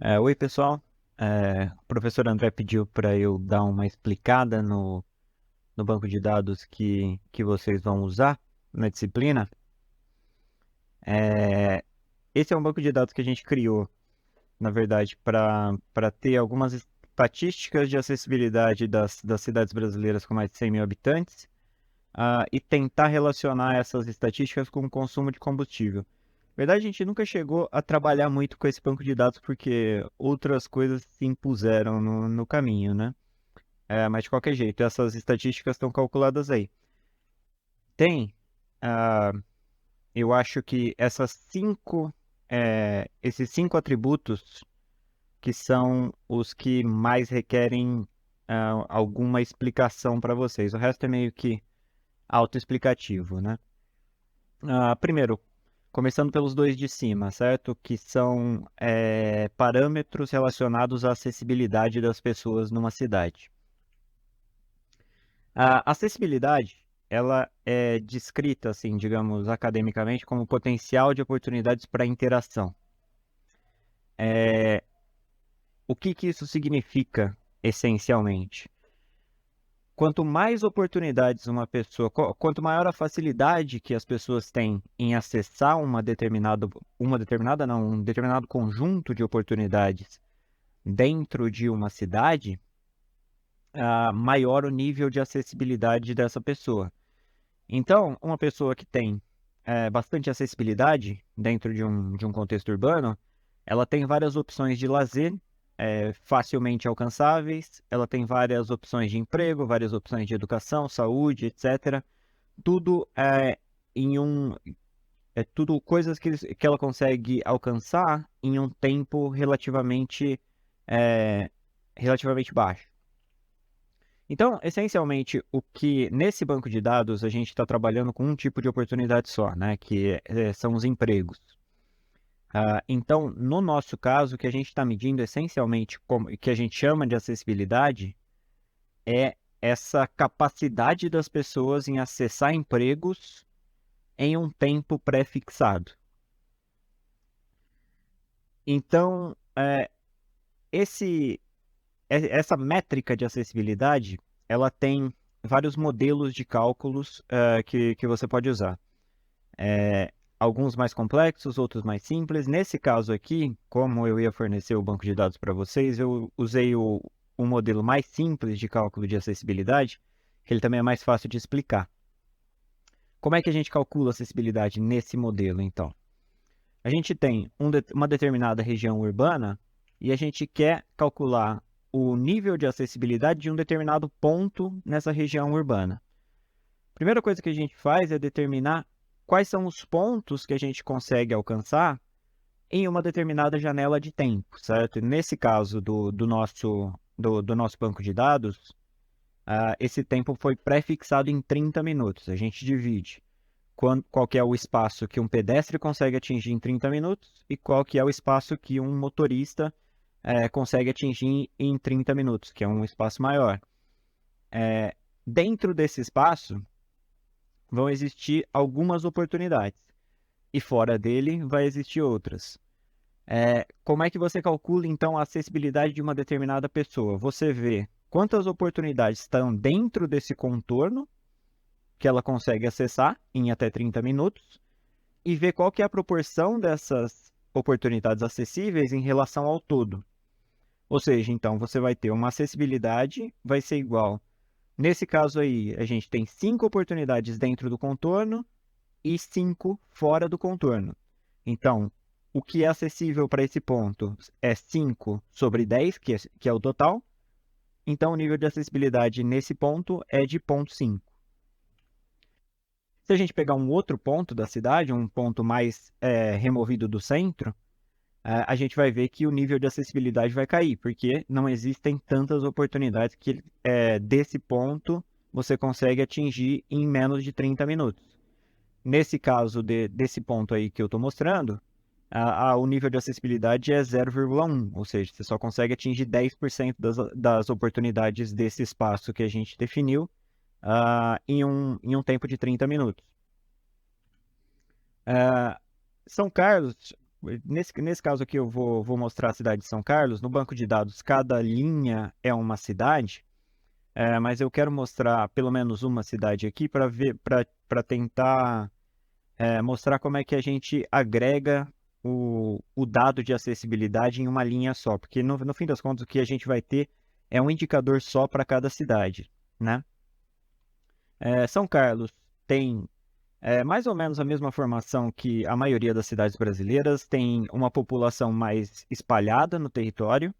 Oi, pessoal. O professor André pediu para eu dar uma explicada no banco de dados que vocês vão usar na disciplina. É, Esse é um banco de dados que a gente criou, na verdade, para ter algumas estatísticas de acessibilidade das cidades brasileiras com mais de 100 mil habitantes, e tentar relacionar essas estatísticas com o consumo de combustível. Na verdade, a gente nunca chegou a trabalhar muito com esse banco de dados porque outras coisas se impuseram no caminho, né? Mas de qualquer jeito, essas estatísticas estão calculadas aí. Tem, ah, eu acho que esses cinco atributos que são os que mais requerem alguma explicação para vocês. O resto é meio que autoexplicativo, né? Primeiro, começando pelos dois de cima, certo? Que são parâmetros relacionados à acessibilidade das pessoas numa cidade. A acessibilidade, ela é descrita, assim, digamos, academicamente, como potencial de oportunidades para interação. É, o que que isso significa, essencialmente? Quanto mais oportunidades uma pessoa, quanto maior a facilidade que as pessoas têm em acessar um determinado conjunto de oportunidades dentro de uma cidade, maior o nível de acessibilidade dessa pessoa. Então, uma pessoa que tem bastante acessibilidade dentro de um contexto urbano, ela tem várias opções de lazer facilmente alcançáveis, ela tem várias opções de emprego, várias opções de educação, saúde, etc. Tudo tudo coisas que ela consegue alcançar em um tempo é, relativamente baixo. Então, essencialmente, o que nesse banco de dados a gente está trabalhando com um tipo de oportunidade só, né? Que são os empregos. Então, no nosso caso, o que a gente está medindo essencialmente, como que a gente chama de acessibilidade, é essa capacidade das pessoas em acessar empregos em um tempo pré-fixado. Então, esse, essa métrica de acessibilidade, ela tem vários modelos de cálculos que você pode usar. Alguns mais complexos, outros mais simples. Nesse caso aqui, como eu ia fornecer o banco de dados para vocês, eu usei o modelo mais simples de cálculo de acessibilidade, que ele também é mais fácil de explicar. Como é que a gente calcula a acessibilidade nesse modelo, então? A gente tem uma determinada região urbana e a gente quer calcular o nível de acessibilidade de um determinado ponto nessa região urbana. A primeira coisa que a gente faz é determinar quais são os pontos que a gente consegue alcançar em uma determinada janela de tempo, certo? Nesse caso do nosso banco de dados, esse tempo foi pré-fixado em 30 minutos. A gente divide qual que é o espaço que um pedestre consegue atingir em 30 minutos e qual que é o espaço que um motorista consegue atingir em 30 minutos, que é um espaço maior. Dentro desse espaço, vão existir algumas oportunidades e fora dele vai existir outras. Como é que você calcula, então, a acessibilidade de uma determinada pessoa? Você vê quantas oportunidades estão dentro desse contorno que ela consegue acessar em até 30 minutos e vê qual que é a proporção dessas oportunidades acessíveis em relação ao todo. Ou seja, então, você vai ter uma acessibilidade, vai ser igual. Nesse caso aí, a gente tem 5 oportunidades dentro do contorno e 5 fora do contorno. Então, o que é acessível para esse ponto é 5 sobre 10, que é o total. Então, o nível de acessibilidade nesse ponto é de 0,5. Se a gente pegar um outro ponto da cidade, um ponto mais removido do centro, a gente vai ver que o nível de acessibilidade vai cair, porque não existem tantas oportunidades que desse ponto você consegue atingir em menos de 30 minutos. Nesse caso desse ponto aí que eu estou mostrando, o nível de acessibilidade é 0,1, ou seja, você só consegue atingir 10% das oportunidades desse espaço que a gente definiu em um tempo de 30 minutos. São Carlos, nesse caso aqui eu vou mostrar a cidade de São Carlos. No banco de dados, cada linha é uma cidade, mas eu quero mostrar pelo menos uma cidade aqui para tentar mostrar como é que a gente agrega o dado de acessibilidade em uma linha só, porque no fim das contas o que a gente vai ter é um indicador só para cada cidade, né? São Carlos tem mais ou menos a mesma formação que a maioria das cidades brasileiras, tem uma população mais espalhada no território,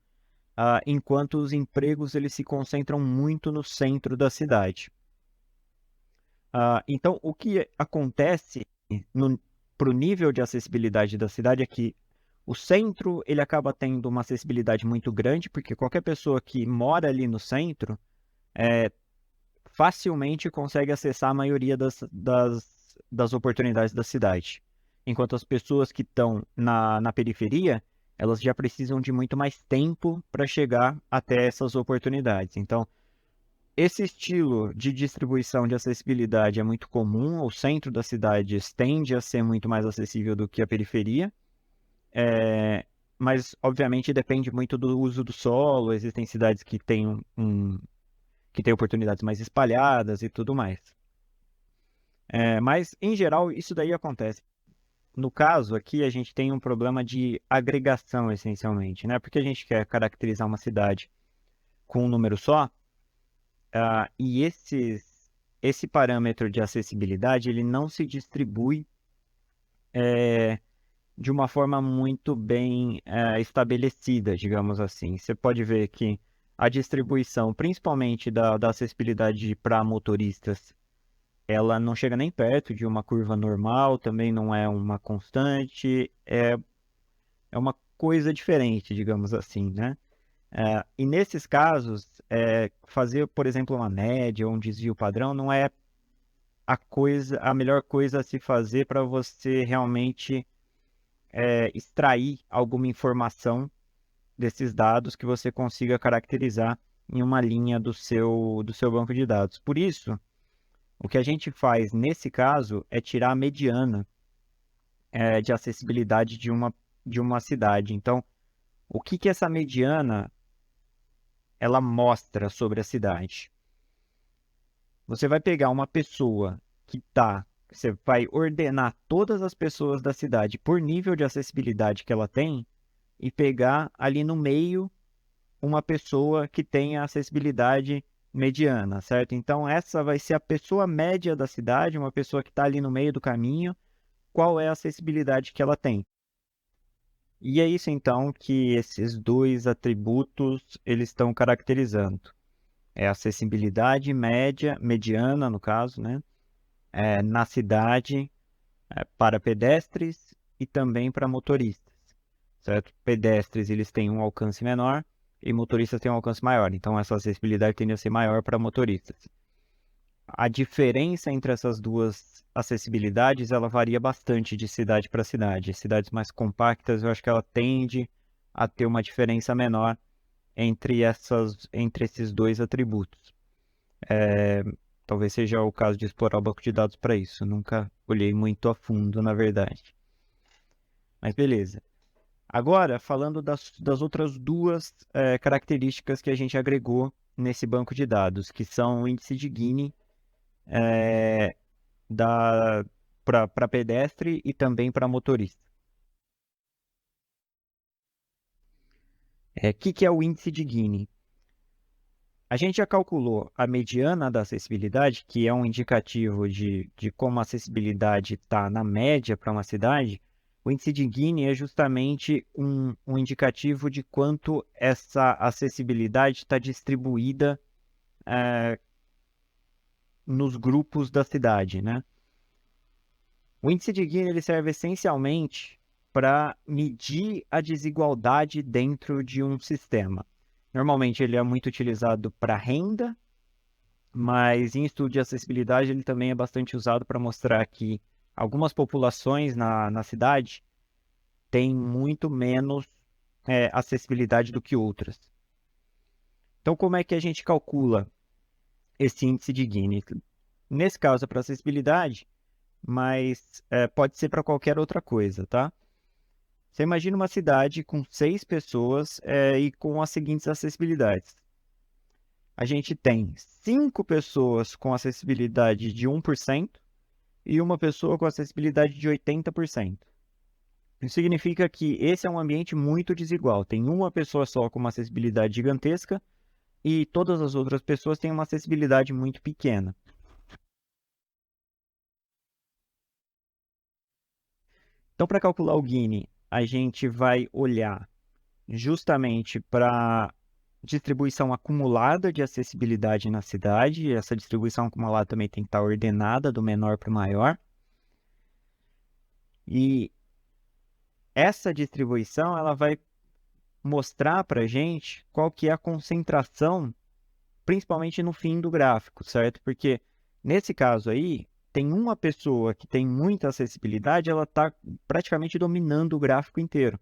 enquanto os empregos eles se concentram muito no centro da cidade. Então, o que acontece para o nível de acessibilidade da cidade é que o centro ele acaba tendo uma acessibilidade muito grande, porque qualquer pessoa que mora ali no centro facilmente consegue acessar a maioria das oportunidades da cidade. Enquanto as pessoas que estão na periferia, elas já precisam de muito mais tempo para chegar até essas oportunidades. Então, esse estilo de distribuição de acessibilidade é muito comum. O centro das cidades tende a ser muito mais acessível do que a periferia, mas obviamente depende muito do uso do solo. Existem cidades que têm que têm oportunidades mais espalhadas e tudo mais. Mas em geral isso daí acontece. No caso aqui a gente tem um problema de agregação essencialmente, né? Porque a gente quer caracterizar uma cidade com um número só. E esse parâmetro de acessibilidade ele não se distribui de uma forma muito bem estabelecida, digamos assim. Você pode ver que a distribuição, principalmente da acessibilidade para motoristas, ela não chega nem perto de uma curva normal, também não é uma constante, é uma coisa diferente, digamos assim, né? E nesses casos, fazer, por exemplo, uma média ou um desvio padrão não é a melhor coisa a se fazer para você realmente extrair alguma informação desses dados que você consiga caracterizar em uma linha do seu banco de dados. Por isso, o que a gente faz nesse caso é tirar a mediana de acessibilidade de uma cidade. Então, o que essa mediana ela mostra sobre a cidade? Você vai pegar uma pessoa você vai ordenar todas as pessoas da cidade por nível de acessibilidade que ela tem e pegar ali no meio uma pessoa que tenha acessibilidade mediana, certo? Então, essa vai ser a pessoa média da cidade, uma pessoa que está ali no meio do caminho, qual é a acessibilidade que ela tem. E é isso, então, que esses dois atributos eles estão caracterizando. É a acessibilidade média, mediana, no caso, né? Na cidade, para pedestres e também para motoristas, certo? Pedestres, eles têm um alcance menor e motoristas têm um alcance maior. Então, essa acessibilidade tende a ser maior para motoristas. A diferença entre essas duas acessibilidades, ela varia bastante de cidade para cidade. Cidades mais compactas, eu acho que ela tende a ter uma diferença menor entre esses dois atributos. Talvez seja o caso de explorar o banco de dados para isso. Nunca olhei muito a fundo, na verdade. Mas beleza. Agora, falando das outras duas características que a gente agregou nesse banco de dados, que são o índice de Gini para pedestre e também para motorista. O que é o índice de Gini? A gente já calculou a mediana da acessibilidade, que é um indicativo de como a acessibilidade está na média para uma cidade. O índice de Gini é justamente um indicativo de quanto essa acessibilidade está distribuída nos grupos da cidade, né? O índice de Gini ele serve essencialmente para medir a desigualdade dentro de um sistema. Normalmente ele é muito utilizado para renda, mas em estudo de acessibilidade ele também é bastante usado para mostrar que algumas populações na cidade têm muito menos acessibilidade do que outras. Então, como é que a gente calcula esse índice de Gini? Nesse caso é para acessibilidade, mas pode ser para qualquer outra coisa, tá? Você imagina uma cidade com 6 pessoas e com as seguintes acessibilidades. A gente tem 5 pessoas com acessibilidade de 1% e uma pessoa com acessibilidade de 80%. Isso significa que esse é um ambiente muito desigual. Tem uma pessoa só com uma acessibilidade gigantesca e todas as outras pessoas têm uma acessibilidade muito pequena. Então, para calcular o Gini, a gente vai olhar justamente para distribuição acumulada de acessibilidade na cidade. Essa distribuição acumulada também tem que estar ordenada do menor para o maior. E essa distribuição ela vai mostrar para a gente qual que é a concentração, principalmente no fim do gráfico, certo? Porque nesse caso aí, tem uma pessoa que tem muita acessibilidade, ela está praticamente dominando o gráfico inteiro.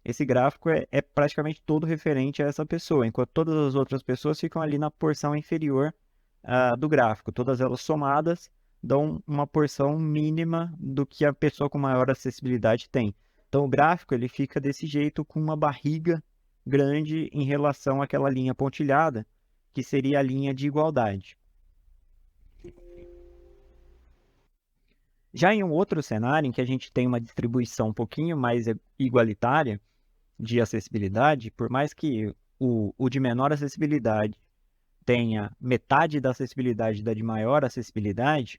Esse gráfico é praticamente todo referente a essa pessoa, enquanto todas as outras pessoas ficam ali na porção inferior do gráfico. Todas elas somadas dão uma porção mínima do que a pessoa com maior acessibilidade tem. Então o gráfico ele fica desse jeito com uma barriga grande em relação àquela linha pontilhada, que seria a linha de igualdade. Já em um outro cenário, em que a gente tem uma distribuição um pouquinho mais igualitária de acessibilidade, por mais que o de menor acessibilidade tenha metade da acessibilidade da de maior acessibilidade,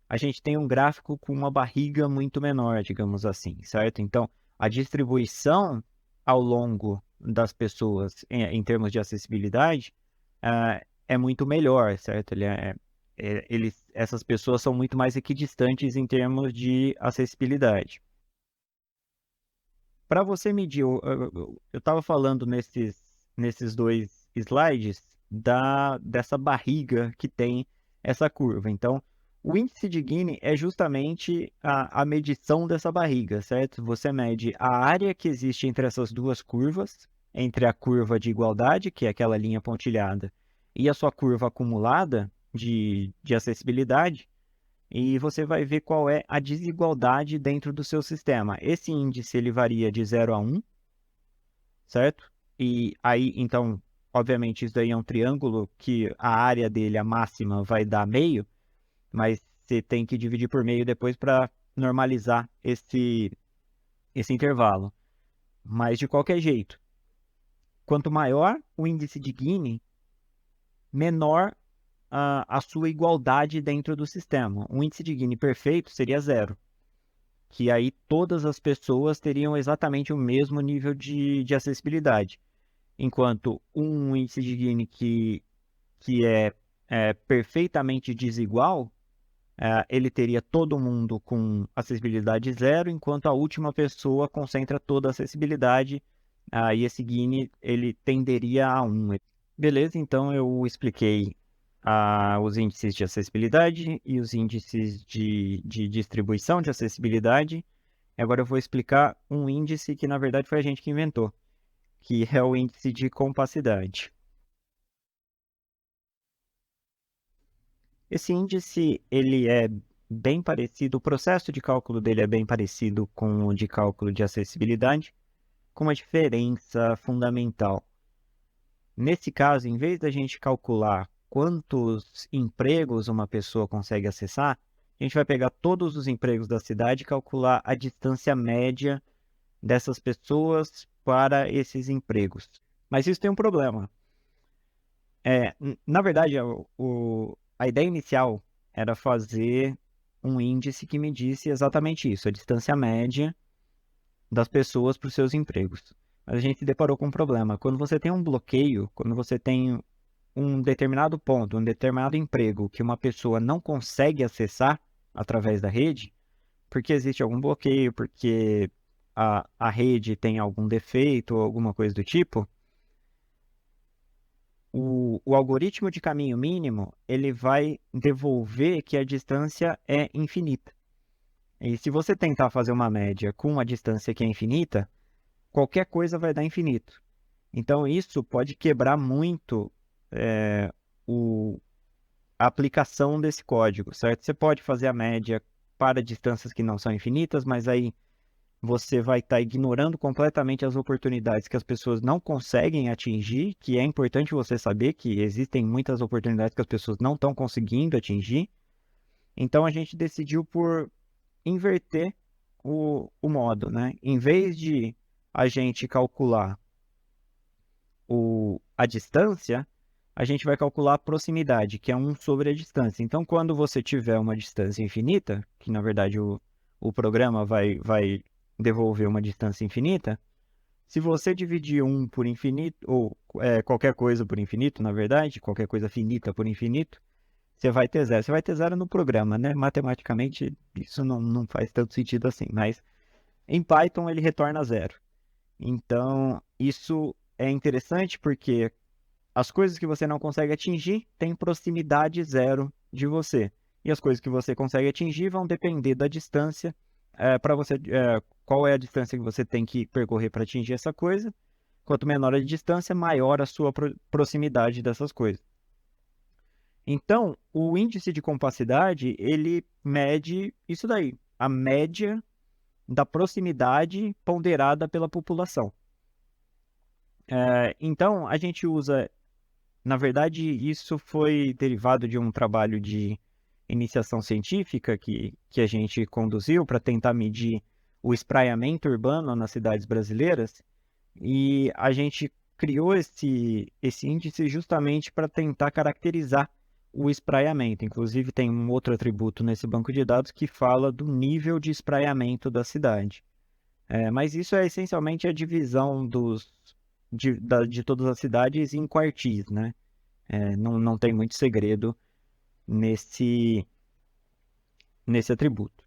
a gente tem um gráfico com uma barriga muito menor, digamos assim, certo? Então, a distribuição ao longo das pessoas em termos de acessibilidade é muito melhor, certo? Essas pessoas são muito mais equidistantes em termos de acessibilidade. Para você medir, eu estava falando nesses dois slides dessa barriga que tem essa curva. Então, o índice de Gini é justamente a medição dessa barriga, certo? Você mede a área que existe entre essas duas curvas, entre a curva de igualdade, que é aquela linha pontilhada, e a sua curva acumulada de acessibilidade, e você vai ver qual é a desigualdade dentro do seu sistema. Esse índice ele varia de 0 a 1, certo? E aí, então, obviamente, isso daí é um triângulo que a área dele, a máxima, vai dar meio, mas você tem que dividir por meio depois para normalizar esse intervalo. Mas, de qualquer jeito, quanto maior o índice de Gini, menor a sua igualdade dentro do sistema. Um índice de Gini perfeito seria 0. Que aí todas as pessoas teriam exatamente o mesmo nível de acessibilidade. Enquanto um índice de Gini que é perfeitamente desigual, ele teria todo mundo com acessibilidade 0, enquanto a última pessoa concentra toda a acessibilidade, e esse Gini ele tenderia a 1. Beleza, então eu expliquei os índices de acessibilidade e os índices de distribuição de acessibilidade. Agora eu vou explicar um índice que, na verdade, foi a gente que inventou, que é o índice de compacidade. Esse índice, ele é bem parecido, o processo de cálculo dele é bem parecido com o de cálculo de acessibilidade, com uma diferença fundamental. Nesse caso, em vez da gente calcular quantos empregos uma pessoa consegue acessar, a gente vai pegar todos os empregos da cidade e calcular a distância média dessas pessoas para esses empregos. Mas isso tem um problema. Na verdade, a ideia inicial era fazer um índice que medisse exatamente isso, a distância média das pessoas para os seus empregos. Mas a gente se deparou com um problema. Quando você tem um bloqueio, quando você tem um determinado ponto, um determinado emprego que uma pessoa não consegue acessar através da rede, porque existe algum bloqueio, porque a rede tem algum defeito ou alguma coisa do tipo, o algoritmo de caminho mínimo ele vai devolver que a distância é infinita. E se você tentar fazer uma média com uma distância que é infinita, qualquer coisa vai dar infinito. Então isso pode quebrar muito o, a aplicação desse código, certo? Você pode fazer a média para distâncias que não são infinitas, mas aí você vai estar ignorando completamente as oportunidades que as pessoas não conseguem atingir, que é importante você saber que existem muitas oportunidades que as pessoas não estão conseguindo atingir. Então a gente decidiu por inverter o modo, né? Em vez de a gente calcular a distância, a gente vai calcular a proximidade, que é 1 sobre a distância. Então, quando você tiver uma distância infinita, que na verdade o programa vai devolver uma distância infinita, se você dividir 1 por infinito, ou qualquer coisa por infinito, na verdade, qualquer coisa finita por infinito, você vai ter zero. Você vai ter zero no programa, né? Matematicamente, isso não faz tanto sentido assim, mas em Python ele retorna zero. Então, isso é interessante porque as coisas que você não consegue atingir têm proximidade zero de você. E as coisas que você consegue atingir vão depender da distância. Para você, qual é a distância que você tem que percorrer para atingir essa coisa? Quanto menor a distância, maior a sua proximidade dessas coisas. Então, o índice de compacidade, ele mede isso daí, a média da proximidade ponderada pela população. Então, a gente usa, na verdade, isso foi derivado de um trabalho de iniciação científica que a gente conduziu para tentar medir o espraiamento urbano nas cidades brasileiras, e a gente criou esse índice justamente para tentar caracterizar o espraiamento. Inclusive, tem um outro atributo nesse banco de dados que fala do nível de espraiamento da cidade. Mas isso é essencialmente a divisão de todas as cidades em quartis, né? Não tem muito segredo nesse atributo.